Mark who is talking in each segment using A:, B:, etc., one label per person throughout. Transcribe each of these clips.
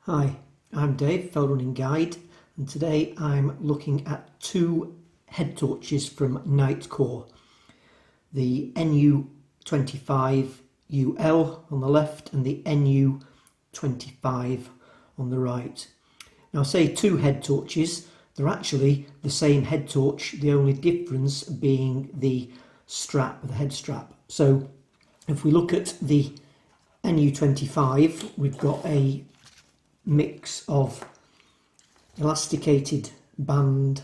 A: Hi, I'm Dave, Fell Running Guide, and today I'm looking at two head torches from Nitecore. The NU25UL on the left and the NU25 on the right. Now I say two head torches, they're actually the same head torch, the only difference being the strap, the head strap. So if we look at the NU25, we've got a mix of elasticated band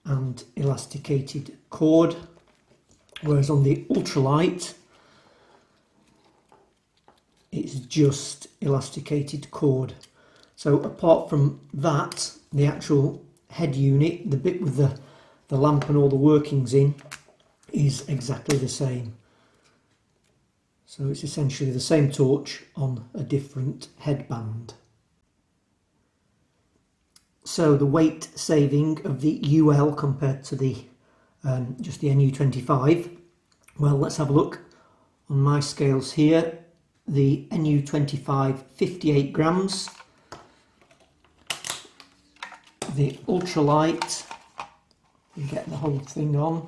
A: and elasticated cord, whereas on the ultralight it's just elasticated cord. So apart from that, the actual head unit, the bit with the lamp and all the workings in, is exactly the same. So it's essentially the same torch on a different headband. So the weight saving of the UL compared to the just the NU25, well, let's have a look on my scales here. The NU25 58 grams, the ultralight, you get the whole thing on,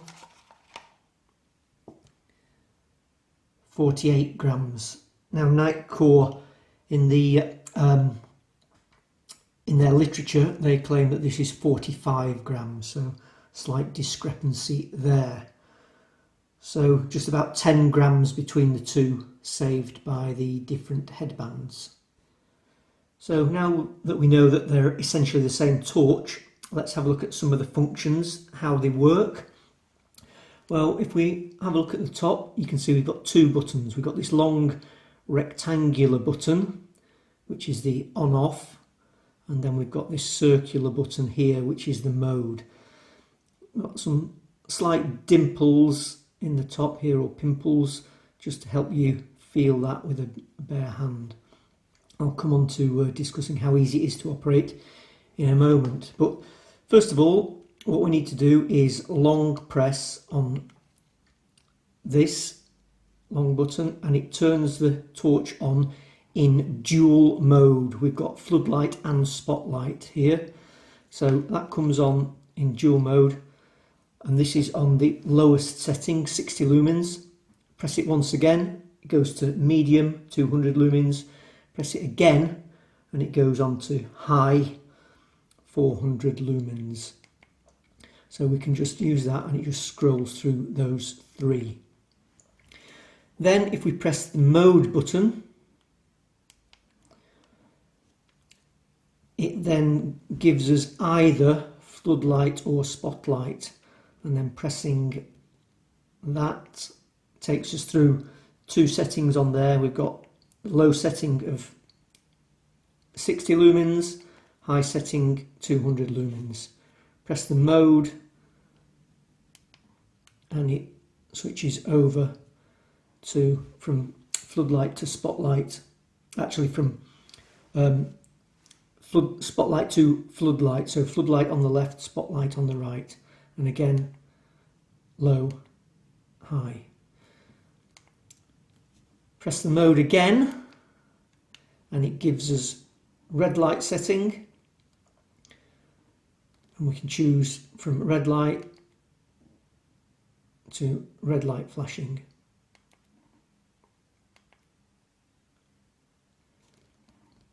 A: 48 grams. Now Nitecore in their literature they claim that this is 45 grams, so slight discrepancy there. So just about 10 grams between the two, saved by the different headbands. So now that we know that they're essentially the same torch, let's have a look at some of the functions, how they work. Well, if we have a look at the top, you can see we've got two buttons. We've got this long rectangular button, which is the on-off, and then we've got this circular button here, which is the mode. We've got some slight dimples in the top here, or pimples, just to help you feel that with a bare hand. I'll come on to discussing how easy it is to operate in a moment. But first of all, what we need to do is long press on this long button and it turns the torch on in dual mode. We've got floodlight and spotlight here. So that comes on in dual mode, and this is on the lowest setting, 60 lumens. Press it once again, it goes to medium, 200 lumens. Press it again and it goes on to high, 400 lumens. So we can just use that and it just scrolls through those three. Then if we press the mode button, it then gives us either floodlight or spotlight, and then pressing that takes us through two settings on there. We've got low setting of 60 lumens, high setting 200 lumens. Press the mode and it switches over to from floodlight to spotlight, actually from spotlight to floodlight, so floodlight on the left, spotlight on the right, and again low, high. Press the mode again and it gives us red light setting, and we can choose from red light to red light flashing.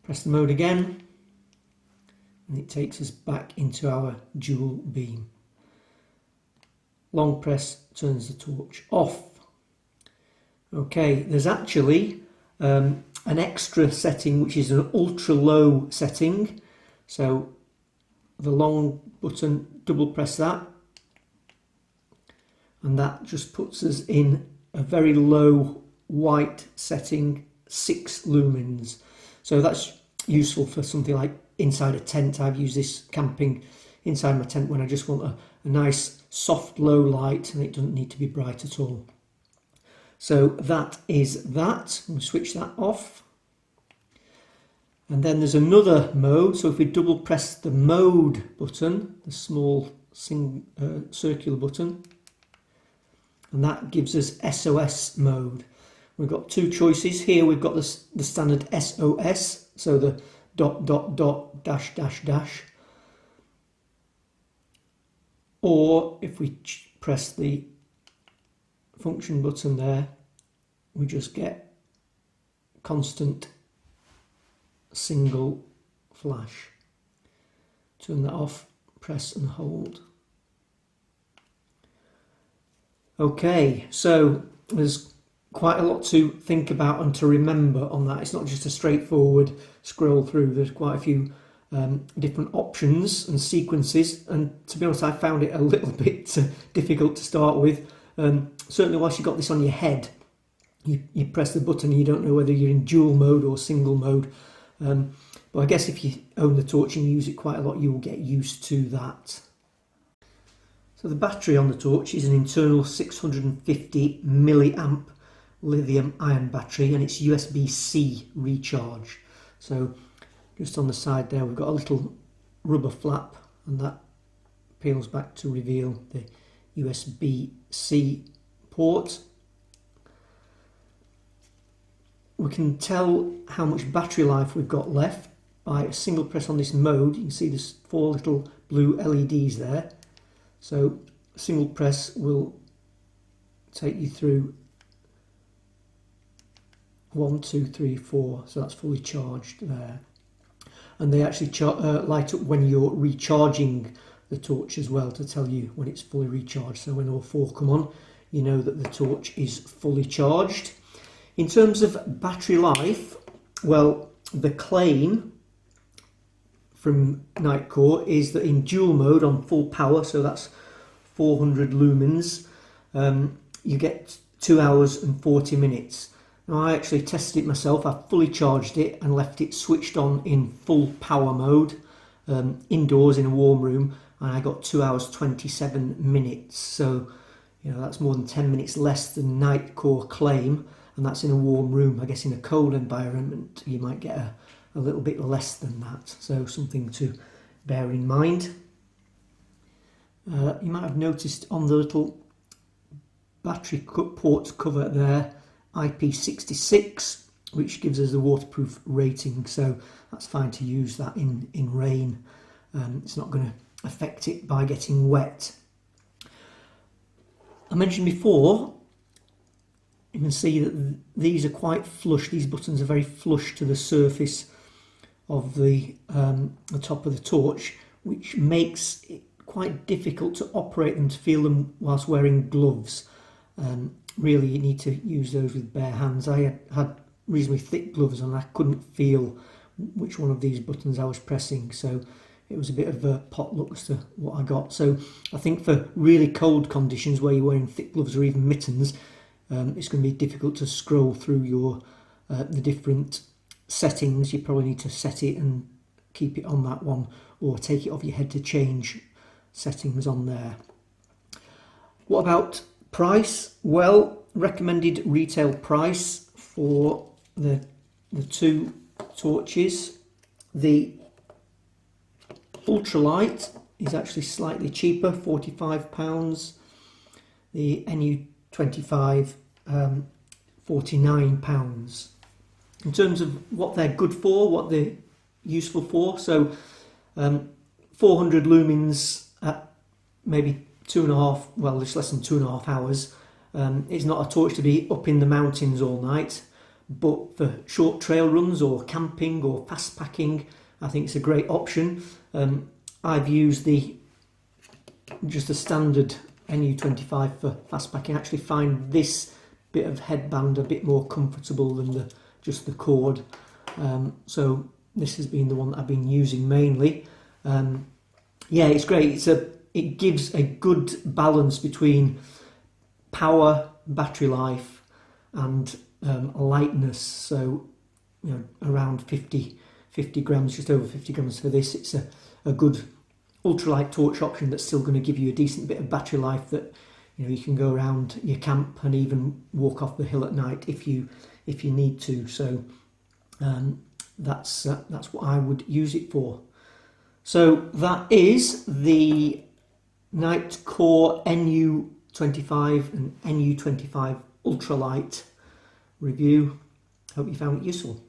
A: Press the mode again and it takes us back into our dual beam. Long press turns the torch off. Okay, there's actually an extra setting which is an ultra low setting. So the long button, double press that, and that just puts us in a very low white setting, 6 lumens. So that's useful for something like inside a tent. I've used this camping inside my tent when I just want a nice soft low light and it doesn't need to be bright at all. So that is that. We'll switch that off. And then there's another mode. So if we double press the mode button, the small circular button, and that gives us SOS mode. We've got two choices here. We've got the standard SOS, so the dot dot dot dash dash dash, or if we press the function button there, we just get constant single flash. Turn that off, press and hold. Okay, so there's quite a lot to think about and to remember on that. It's not just a straightforward scroll through. There's quite a few different options and sequences, and to be honest, I found it a little bit difficult to start with. Certainly whilst you've got this on your head, you press the button and you don't know whether you're in dual mode or single mode. But I guess if you own the torch and use it quite a lot, you will get used to that. So the battery on the torch is an internal 650 milliamp lithium ion battery, and it's USB-C recharge. So just on the side there we've got a little rubber flap, and that peels back to reveal the USB-C port. We can tell how much battery life we've got left by a single press on this mode. You can see there's 4 little blue LEDs there. So a single press will take you through 1, 2, 3, 4. So that's fully charged there. And they actually light up when you're recharging the torch as well, to tell you when it's fully recharged. So when all 4 come on, you know that the torch is fully charged. In terms of battery life, well, the claim from Nitecore is that in dual mode on full power, so that's 400 lumens, you get 2 hours and 40 minutes. Now I actually tested it myself. I fully charged it and left it switched on in full power mode, indoors in a warm room, and I got 2 hours 27 minutes. So that's more than 10 minutes less than Nitecore claim, and that's in a warm room. I guess in a cold environment you might get a little bit less than that, so something to bear in mind. You might have noticed on the little battery port cover there, IP66, which gives us the waterproof rating, so that's fine to use that in rain. It's not going to affect it by getting wet. I mentioned before, you can see that these are quite flush. These buttons are very flush to the surface of the top of the torch, which makes it quite difficult to operate them, to feel them whilst wearing gloves. Really you need to use those with bare hands. I had reasonably thick gloves and I couldn't feel which one of these buttons I was pressing, so it was a bit of a potluck as to what I got. So I think for really cold conditions where you're wearing thick gloves or even mittens, it's going to be difficult to scroll through the different settings. You probably need to set it and keep it on that one, or take it off your head to change settings on there. What about price? Well, recommended retail price for the 2 torches. The ultralight is actually slightly cheaper, £45. The NU25 £49. In terms of what they're good for, what they're useful for, so 400 lumens at maybe 2.5, well, it's less than 2.5 hours. It's not a torch to be up in the mountains all night, but for short trail runs or camping or fast packing, I think it's a great option. I've used just the standard NU25 for fast packing. I actually find this bit of headband a bit more comfortable than just the cord. So this has been the one that I've been using mainly. Yeah, it's great. It gives a good balance between power, battery life, and lightness. So around 50 grams, just over 50 grams for this. It's a good ultralight torch option that's still going to give you a decent bit of battery life, that you can go around your camp and even walk off the hill at night if you need to. So that's what I would use it for. So that is the Nitecore NU25 and NU25 ultralight review. Hope you found it useful.